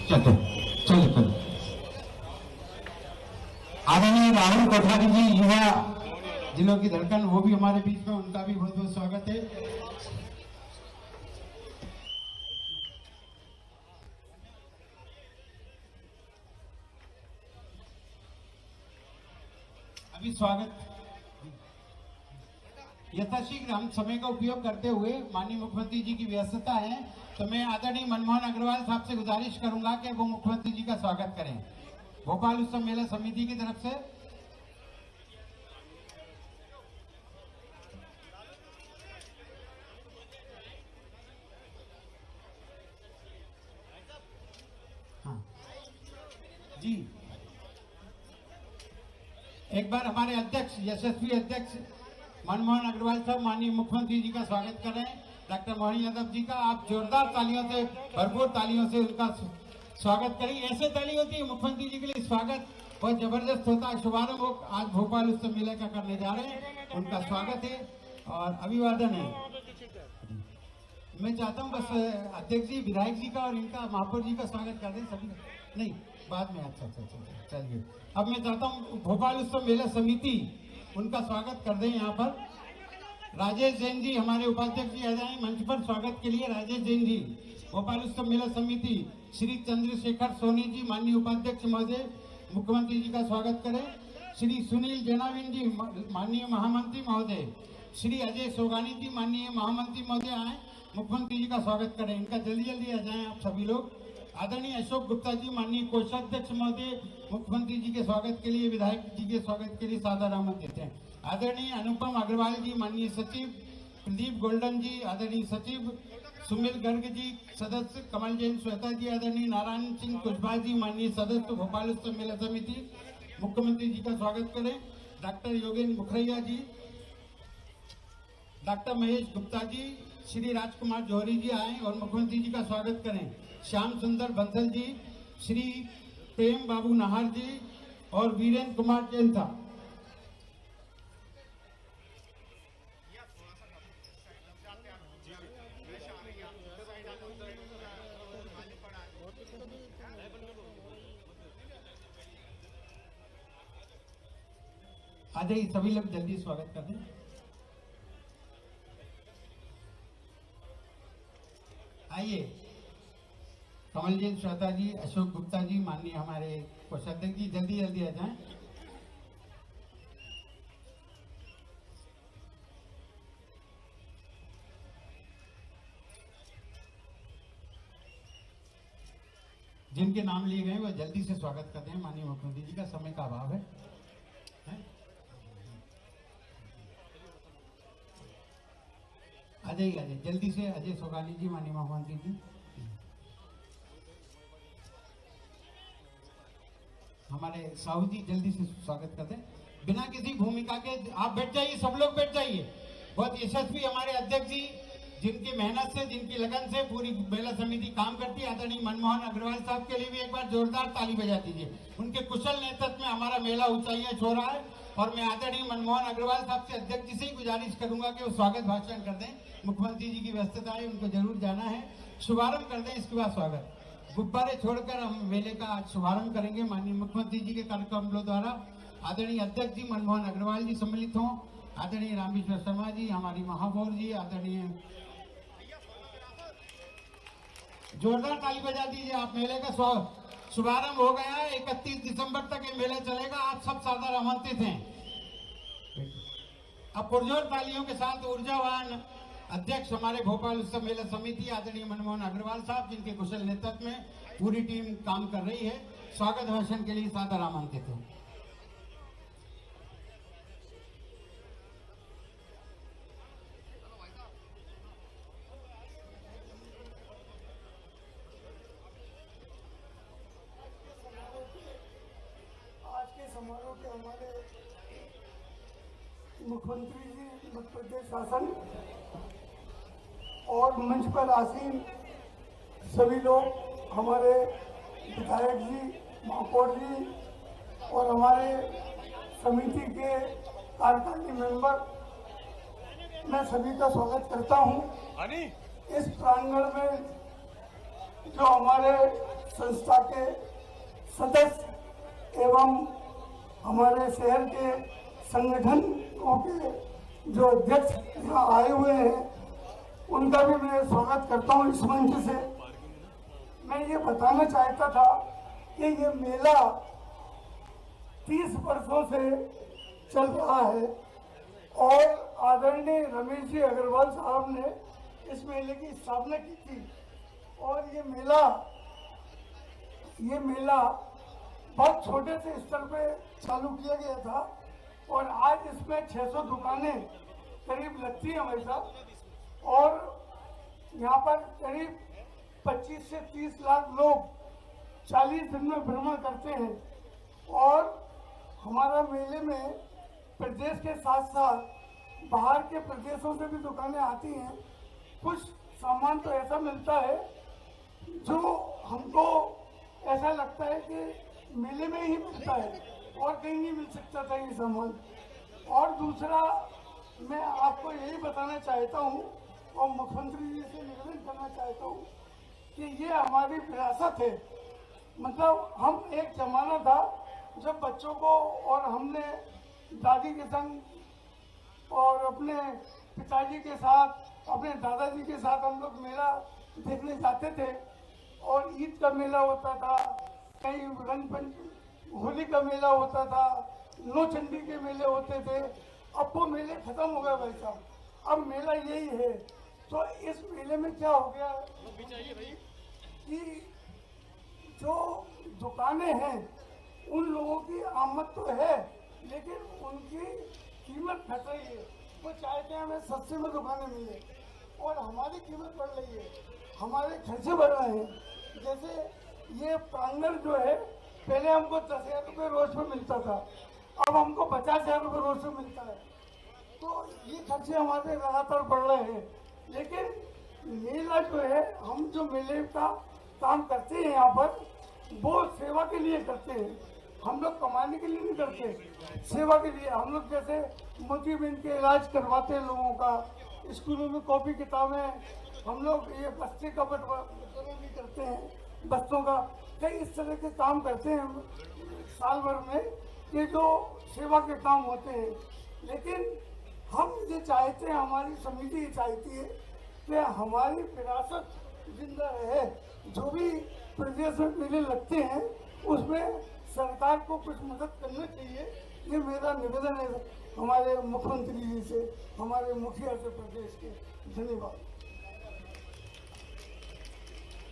चलो चलो चलो। आदरणीय राहुल कोठारी जी, युवा जिलों की धड़कन, वो भी हमारे बीच में, उनका भी बहुत बहुत स्वागत है। अभी स्वागत यथाशीघ्र हम समय का उपयोग करते हुए, माननीय मुख्यमंत्री जी की व्यस्तता है, तो मैं आदरणीय मनमोहन अग्रवाल साहब से गुजारिश करूंगा कि वो मुख्यमंत्री जी का स्वागत करें भोपाल उत्सव मेला समिति की तरफ से। हाँ जी, एक बार हमारे अध्यक्ष, यशस्वी अध्यक्ष मनमोहन अग्रवाल साहब माननीय मुख्यमंत्री जी का स्वागत कर रहे हैं, डॉक्टर मोहन यादव जी का। आप जोरदार तालियों से, भरपूर तालियों से उनका स्वागत करें। ऐसे ताली होती है मुख्यमंत्री जी के लिए, स्वागत बहुत जबरदस्त होता है। शुभारंभ आज भोपाल उत्सव मेले का करने जा रहे हैं, उनका स्वागत है और अभिवादन है। मैं चाहता हूं बस अध्यक्ष जी, विधायक जी का और इनका महापौर जी का स्वागत कर दें सभी। नहीं, बाद में। अच्छा अच्छा अच्छा, चलिए। अब मैं चाहता हूं भोपाल उत्सव मेला समिति, उनका स्वागत कर दें। यहाँ पर राजेश जैन जी, हमारे उपाध्यक्ष जी, आ जाए मंच पर स्वागत के लिए। राजेश जैन जी, भोपाल उत्सव मेला समिति। श्री चंद्रशेखर सोनी जी, माननीय उपाध्यक्ष महोदय, मुख्यमंत्री जी का स्वागत करें। श्री सुनील जैनाविन जी, माननीय महामंत्री महोदय। श्री अजय सोगानी जी, माननीय महामंत्री महोदय, आए मुख्यमंत्री जी का स्वागत करें। इनका जल्दी जल्दी आ जाएं आप सभी लोग। आदरणीय अशोक गुप्ता जी, माननीय कोषाध्यक्ष महोदय, मुख्यमंत्री जी के स्वागत के लिए, विधायक जी के स्वागत के लिए सादर आमंत्रित हैं। आदरणीय अनुपम अग्रवाल जी, माननीय सचिव। प्रदीप गोल्डन जी, आदरणीय सचिव। सुमिल गर्ग जी, सदस्य। कमल जैन श्वेता जी, आदरणीय नारायण सिंह कुशवाहा जी, माननीय सदस्य भोपाल उत्सव मेला समिति, मुख्यमंत्री जी का स्वागत करें। डॉक्टर योगेंद्र मुखरिया जी, डॉक्टर महेश गुप्ता जी, श्री राजकुमार जौहरी जी आए और मुख्यमंत्री जी का स्वागत करें। श्याम सुंदर बंसल जी, श्री प्रेम बाबू नाहर जी और वीरेंद्र कुमार जैन था। आ जाइए सभी लोग, जल्दी स्वागत कर दें। आइए, कमल जैन श्वेता जी, अशोक गुप्ता जी, माननीय हमारे कोषाध्यक्ष जी, जल्दी जल्दी आ जाएं। जिनके नाम लिए गए वो जल्दी से स्वागत करते हैं। माननीय मुख्यमंत्री जी का समय का अभाव है। आ जाइए जल्दी से। अजय सोगानी जी, माननीय मुख्यमंत्री जी। हमारे साहू जी, जल्दी से स्वागत करते हैं। बिना किसी भूमिका के आप बैठ जाइए, सब लोग बैठ जाइए। बहुत यशस्वी हमारे अध्यक्ष जी, जिनकी मेहनत से, जिनकी लगन से पूरी मेला समिति काम करती है, आदरणीय मनमोहन अग्रवाल साहब के लिए भी एक बार जोरदार ताली बजा दीजिए। उनके कुशल नेतृत्व में हमारा मेला ऊंचाइयां छू रहा है और मैं आदरणीय मनमोहन अग्रवाल साहब से, अध्यक्ष जी से ही गुजारिश करूंगा कि वो स्वागत भाषण कर दें। मुख्यमंत्री जी की व्यस्तता है, उनको जरूर जाना है। शुभारंभ कर दें, इसके बाद स्वागत। गुब्बारे छोड़कर हम मेले का आज शुभारंभ करेंगे माननीय मुख्यमंत्री जी के कार्यक्रमों द्वारा। आदरणीय अध्यक्ष जी मनमोहन अग्रवाल जी सम्मिलित हों। आदरणीय रामेश्वर शर्मा जी, हमारी महापौर जी, आदरणीय, जोरदार ताली बजा दीजिए। आप मेले का शुभारंभ हो गया है। 31 दिसंबर तक ये मेला चलेगा। आप सब सादर आमंत्रित हैं। अब पुरजोर तालियों के साथ ऊर्जावान अध्यक्ष हमारे भोपाल उत्सव मेला समिति, आदरणीय मनमोहन अग्रवाल साहब, जिनके कुशल नेतृत्व में पूरी टीम काम कर रही है, स्वागत भाषण के लिए सादर आमंत्रित हैं। समारोह के हमारे मुख्यमंत्री जी, मध्य प्रदेश शासन और मंच पर आसीन सभी लोग, हमारे विधायक जी, महापौर जी और हमारे समिति के कार्यकारिणी मेंबर, मैं सभी का स्वागत करता हूं। इस प्रांगण में जो हमारे संस्था के सदस्य एवं हमारे शहर के संगठनों के जो अध्यक्ष यहाँ आए हुए हैं, उनका भी मैं स्वागत करता हूँ इस मंच से। मैं ये बताना चाहता था कि ये मेला 30 वर्षों से चल रहा है और आदरणीय रमेश जी अग्रवाल साहब ने इस मेले की स्थापना की थी और ये मेला बहुत छोटे से स्तर पे चालू किया गया था और आज इसमें 600 दुकानें करीब लगती हैं हमारे साथ और यहाँ पर करीब 25 से 30 लाख लोग 40 दिन में भ्रमण करते हैं और हमारा मेले में प्रदेश के साथ साथ बाहर के प्रदेशों से भी दुकानें आती हैं। कुछ सामान तो ऐसा मिलता है जो हमको ऐसा लगता है कि मेले में ही मिलता है और कहीं नहीं मिल सकता था ये सामान। और दूसरा मैं आपको यही बताना चाहता हूँ और मुख्यमंत्री जी से निवेदन करना चाहता हूँ कि ये हमारी विरासत है। मतलब हम एक जमाना था जब बच्चों को और हमने दादी के संग और अपने पिताजी के साथ अपने दादाजी के साथ हम लोग मेला देखने जाते थे और ईद का मेला होता था, कहीं होली का मेला होता था, नौचंडी के मेले होते थे। अब वो मेले खत्म हो गए भाई साहब, अब मेला यही है। तो इस मेले में क्या हो गया कि जो दुकानें हैं उन लोगों की आमद तो है लेकिन उनकी कीमत घट रही है। वो चाहते हैं हमें सस्ते में दुकानें मिले और हमारी कीमत बढ़ रही है, हमारे खर्चे बढ़ रहे हैं। जैसे ये प्रांगण जो है पहले हमको 10,000 रुपये रोज में मिलता था, अब हमको 50,000 रुपये रोज में मिलता है। तो ये खर्चे हमारे लगातार बढ़ रहे हैं। लेकिन मेला जो है, हम जो मेले का काम करते हैं यहाँ पर वो सेवा के लिए करते हैं। हम लोग कमाने के लिए नहीं करते, सेवा के लिए। हम लोग जैसे मोतीबिंद के इलाज करवाते हैं लोगों का, स्कूलों में कॉपी किताबें, हम लोग ये बस्ते का बंटवारा भी करते हैं, बस्तों का कई इस तरह के काम करते हैं साल भर में, ये जो सेवा के काम होते हैं। लेकिन हम ये चाहते हैं, हमारी समिति ये चाहती है कि हमारी विरासत जिंदा रहे। जो भी प्रदेश में मेले लगते हैं उसमें सरकार को कुछ मदद करना चाहिए। ये मेरा निवेदन है हमारे मुख्यमंत्री जी से, हमारे मुखिया से प्रदेश के। धन्यवाद।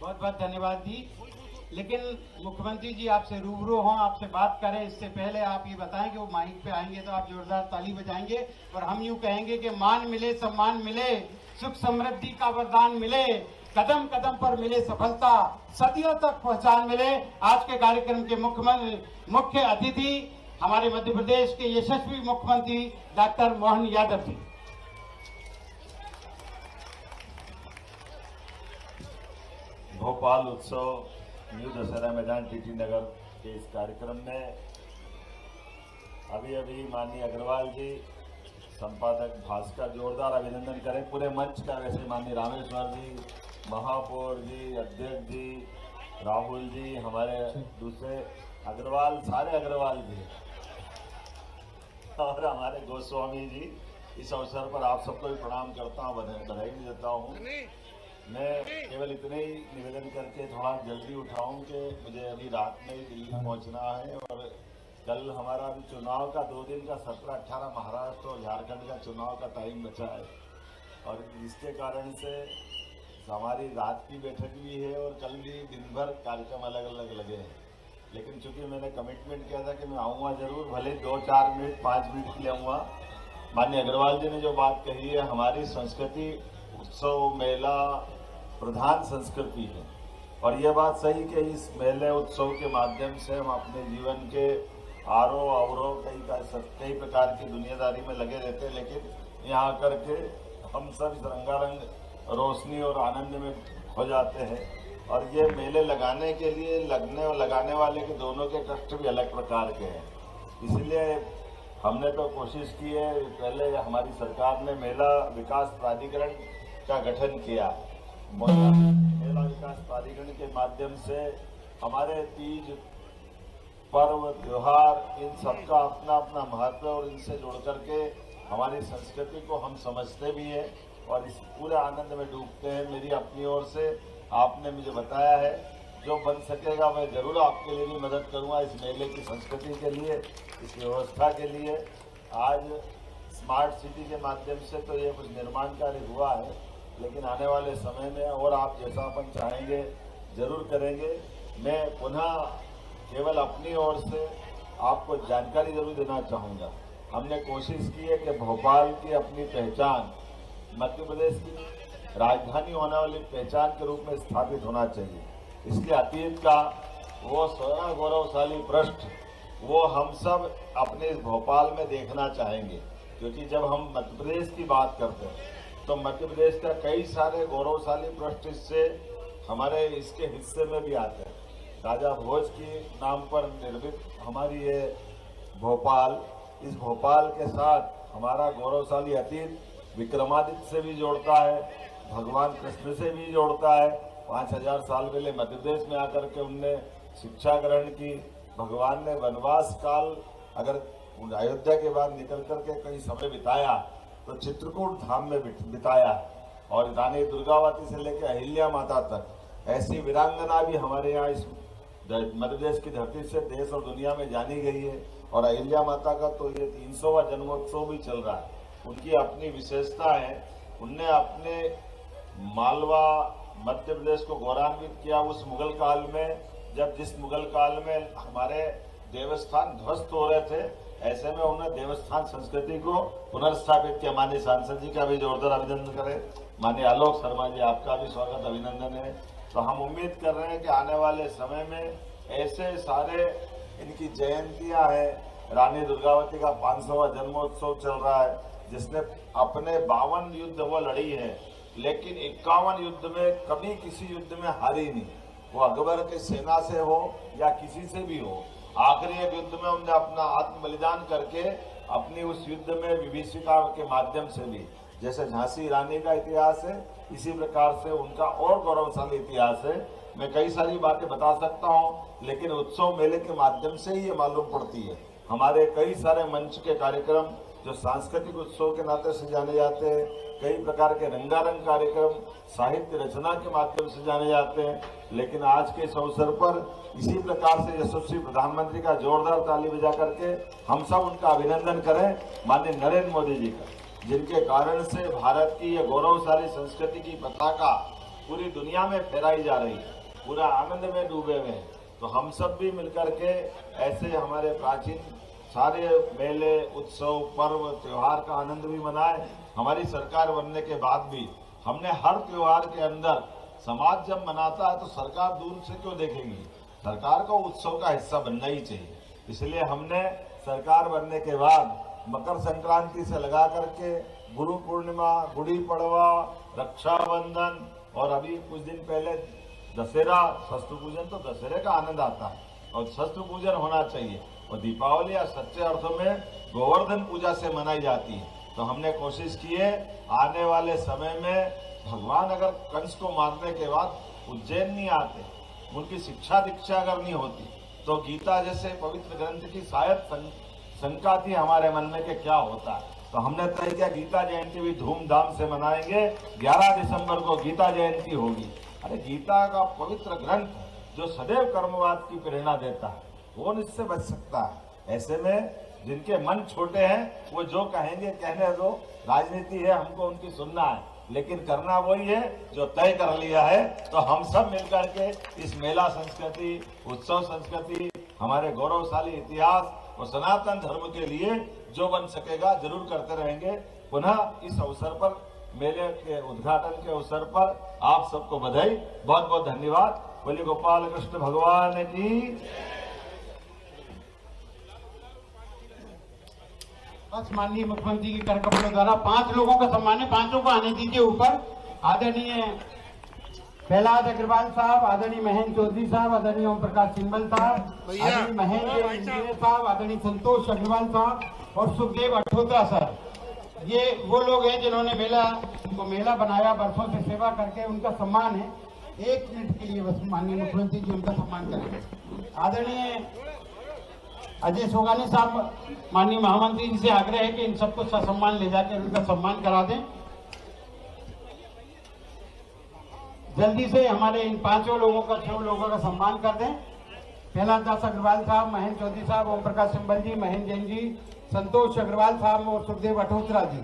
बहुत बहुत धन्यवाद जी। लेकिन मुख्यमंत्री जी आपसे रूबरू हों, आपसे बात करें, इससे पहले आप ये बताएं कि वो माइक पे आएंगे तो आप जोरदार ताली बजाएंगे और हम यूं कहेंगे कि मान मिले, सम्मान मिले, सुख समृद्धि का वरदान मिले, कदम कदम पर मिले सफलता, सदियों तक पहचान मिले। आज के कार्यक्रम के मुख्य अतिथि हमारे मध्य प्रदेश के यशस्वी मुख्यमंत्री डॉक्टर मोहन यादव जी। भोपाल उत्सव न्यू दशहरा मैदान टीटी नगर के इस कार्यक्रम में अभी माननीय अग्रवाल जी, संपादक भास्कर, जोरदार अभिनंदन करें पूरे मंच का। वैसे माननीय रामेश्वर जी, महापौर जी, अध्यक्ष जी, राहुल जी, हमारे दूसरे अग्रवाल, सारे अग्रवाल जी और हमारे गोस्वामी जी, इस अवसर पर आप सबको भी प्रणाम करता हूँ, बधाई भी देता हूँ। मैं केवल इतने ही निवेदन करके थोड़ा जल्दी उठाऊं कि मुझे अभी रात में ही दिल्ली पहुंचना है और कल हमारा अभी चुनाव का 2 दिन का 17-18 महाराष्ट्र और झारखंड का चुनाव का टाइम बचा है और इसके कारण से हमारी रात की बैठक भी है और कल भी दिन भर कार्यक्रम अलग अलग लगे हैं। लेकिन चूंकि मैंने कमिटमेंट किया था कि मैं आऊँगा जरूर, भले 2-4 मिनट 5 मिनट के लिए आऊँगा। माननीय अग्रवाल जी ने जो बात कही है, हमारी संस्कृति उत्सव मेला प्रधान संस्कृति है और यह बात सही कि इस मेले उत्सव के माध्यम से हम अपने जीवन के आरोह अवरोह कई प्रकार की दुनियादारी में लगे रहते हैं, लेकिन यहाँ आकर के हम सब इस रंगारंग रोशनी और आनंद में हो जाते हैं। और ये मेले लगाने के लिए लगने और लगाने वाले के दोनों के कष्ट भी अलग प्रकार के हैं। इसलिए हमने तो कोशिश की है, पहले हमारी सरकार ने मेला विकास प्राधिकरण का गठन किया। मेला विकास प्राधिकरण के माध्यम से हमारे तीज पर्व त्योहार इन सबका अपना अपना महत्व है और इनसे जुड़ करके हमारी संस्कृति को हम समझते भी हैं और इस पूरे आनंद में डूबते हैं। मेरी अपनी ओर से आपने मुझे बताया है, जो बन सकेगा मैं जरूर आपके लिए भी मदद करूंगा इस मेले की संस्कृति के लिए, इस व्यवस्था के लिए। आज स्मार्ट सिटी के माध्यम से तो ये कुछ निर्माण कार्य हुआ है, लेकिन आने वाले समय में और आप जैसा अपन चाहेंगे जरूर करेंगे। मैं पुनः केवल अपनी ओर से आपको जानकारी जरूर देना चाहूँगा। हमने कोशिश की है कि भोपाल की अपनी पहचान मध्य प्रदेश की राजधानी होने वाली पहचान के रूप में स्थापित होना चाहिए। इसलिए अतीत का वो स्वर्ण गौरवशाली पृष्ठ वो हम सब अपने इस भोपाल में देखना चाहेंगे, क्योंकि जब हम मध्य प्रदेश की बात करते हैं तो मध्य प्रदेश का कई सारे गौरवशाली पृष्ठ इससे हमारे इसके हिस्से में भी आते हैं। राजा भोज की नाम पर निर्मित हमारी ये भोपाल, इस भोपाल के साथ हमारा गौरवशाली अतीत विक्रमादित्य से भी जोड़ता है, भगवान कृष्ण से भी जोड़ता है। 5000 साल पहले मध्य प्रदेश में आकर के उनने शिक्षा ग्रहण की। भगवान ने वनवास काल अगर अयोध्या के बाद निकल करके कई समय बिताया तो चित्रकूट धाम में बिताया, और रानी दुर्गावती से लेकर अहिल्या माता तक ऐसी वीरांगना भी हमारे यहाँ इस मध्य प्रदेश की धरती से देश और दुनिया में जानी गई है। और अहिल्या माता का तो ये 300वां जन्मोत्सव भी चल रहा है। उनकी अपनी विशेषता है, उनने अपने मालवा मध्य प्रदेश को गौरवान्वित किया उस मुगल काल में, जब जिस मुगल काल में हमारे देवस्थान ध्वस्त हो रहे थे, ऐसे में उन्होंने देवस्थान संस्कृति को पुनर्स्थापित किया। माननीय सांसद जी का भी जोरदार अभिनंदन करें। माननीय आलोक शर्मा जी, आपका भी स्वागत अभिनंदन है। तो हम उम्मीद कर रहे हैं कि आने वाले समय में ऐसे सारे इनकी जयंतियां हैं। रानी दुर्गावती का 500वां जन्मोत्सव चल रहा है, जिसने अपने 52 युद्ध वो लड़ी है, लेकिन 51 युद्ध में कभी किसी युद्ध में हारी नहीं। वो अकबर के सेना से हो या किसी से भी हो, आखिरी एक युद्ध में उन्होंने अपना आत्म बलिदान करके अपनी उस युद्ध में विभीषिका के माध्यम से भी, जैसे झांसी रानी का इतिहास है, इसी प्रकार से उनका और गौरवशाली इतिहास है। मैं कई सारी बातें बता सकता हूं, लेकिन उत्सव मेले के माध्यम से ही ये मालूम पड़ती है। हमारे कई सारे मंच के कार्यक्रम जो सांस्कृतिक उत्सव के नाते से जाने जाते हैं, कई प्रकार के रंगारंग कार्यक्रम साहित्य रचना के माध्यम से जाने जाते हैं, लेकिन आज के इस अवसर पर इसी प्रकार से यशस्वी प्रधानमंत्री का जोरदार ताली बजा करके हम सब उनका अभिनंदन करें, माननीय नरेंद्र मोदी जी का, जिनके कारण से भारत की ये गौरवशाली संस्कृति की पताका पूरी दुनिया में फहराई जा रही है, पूरा आनंद में डूबे हुए हैं। तो हम सब भी मिलकर के ऐसे हमारे प्राचीन सारे मेले, उत्सव, पर्व, त्योहार का आनंद भी मनाएं। हमारी सरकार बनने के बाद भी हमने हर त्योहार के अंदर समाज जब मनाता है तो सरकार दूर से क्यों देखेगी, सरकार को उत्सव का हिस्सा बनना ही चाहिए। इसलिए हमने सरकार बनने के बाद मकर संक्रांति से लगा करके गुरु पूर्णिमा, गुड़ी पड़वा, रक्षाबंधन और अभी कुछ दिन पहले दशहरा, शस्त्र पूजन, तो दशहरे का आनंद आता है और शस्त्र पूजन होना चाहिए। और दीपावली या सच्चे अर्थों में गोवर्धन पूजा से मनाई जाती है। तो हमने कोशिश की है आने वाले समय में भगवान अगर कंस को मारने के बाद उज्जैन नहीं आते, उनकी शिक्षा दीक्षा अगर नहीं होती, तो गीता जैसे पवित्र ग्रंथ की शायद शंका थी हमारे मन में कि क्या होता है। तो हमने तय किया गीता जयंती भी धूमधाम से मनाएंगे। 11 दिसंबर को गीता जयंती होगी। अरे गीता का पवित्र ग्रंथ जो सदैव कर्मवाद की प्रेरणा देता है, कौन इससे बच सकता है। ऐसे में जिनके मन छोटे हैं वो जो कहेंगे कहने दो, राजनीति है, हमको उनकी सुनना है, लेकिन करना वही है जो तय कर लिया है। तो हम सब मिलकर के इस मेला संस्कृति, उत्सव संस्कृति, हमारे गौरवशाली इतिहास और सनातन धर्म के लिए जो बन सकेगा जरूर करते रहेंगे। पुनः इस अवसर पर, मेले के उद्घाटन के अवसर पर आप सबको बधाई, बहुत बहुत धन्यवाद। बोलिए गोपाल कृष्ण भगवान की। बस माननीय मुख्यमंत्री के कर कमलों द्वारा 5 लोगों का सम्मान है, 5 लोगों को आने दीजिए ऊपर। आदरणीय प्रहलाद अग्रवाल साहब, आदरणीय महेंद्र चौधरी साहब, आदरणीय ओम प्रकाश सिंबल साहब, आदरणीय महेंद्र इंजीनियर साहब, आदरणीय संतोष अग्रवाल साहब और सुखदेव अठोत्रा सर। ये वो लोग हैं जिन्होंने मेला बनाया, बरसों से सेवा करके उनका सम्मान है। एक मिनट के लिए बस माननीय मुख्यमंत्री जी उनका सम्मान करेंगे। आदरणीय अजय सोगानी साहब, माननीय महामंत्री जी से आग्रह है कि इन सबको ससम्मान ले जाकर उनका सम्मान करा दें। जल्दी से हमारे इन 6 लोगों का सम्मान कर दें। पहला दास अग्रवाल साहब, महेंद्र चौधरी साहब, ओम प्रकाश सिंबल जी, महेंद्र जैन जी, संतोष अग्रवाल साहब और सुखदेव अठोत्रा जी।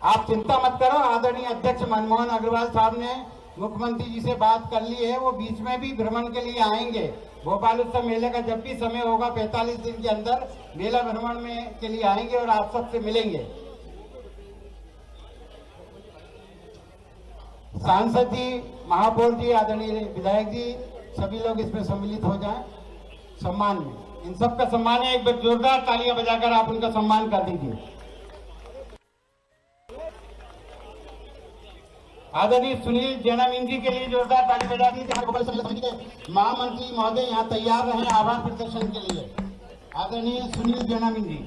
आप चिंता मत करो, आदरणीय अध्यक्ष मनमोहन अग्रवाल साहब ने मुख्यमंत्री जी से बात कर ली है, वो बीच में भी भ्रमण के लिए आएंगे। भोपाल उत्सव मेले का जब भी समय होगा 45 दिन के अंदर मेला भ्रमण में के लिए आएंगे और आप सबसे मिलेंगे। सांसद जी, महापौर जी, आदरणीय विधायक जी, सभी लोग इसमें सम्मिलित हो जाएं सम्मान में। इन सबका सम्मान है, एक बार जोरदार तालियां बजाकर आप उनका सम्मान कर दीजिए। आदरणीय सुनील जैनामीन जी के लिए जोरदार ताली बजा दीजिए। भोपाल समिति के महामंत्री महोदय यहाँ तैयार रहे आभार प्रदर्शन के लिए। आदरणीय सुनील जैनामीन जी।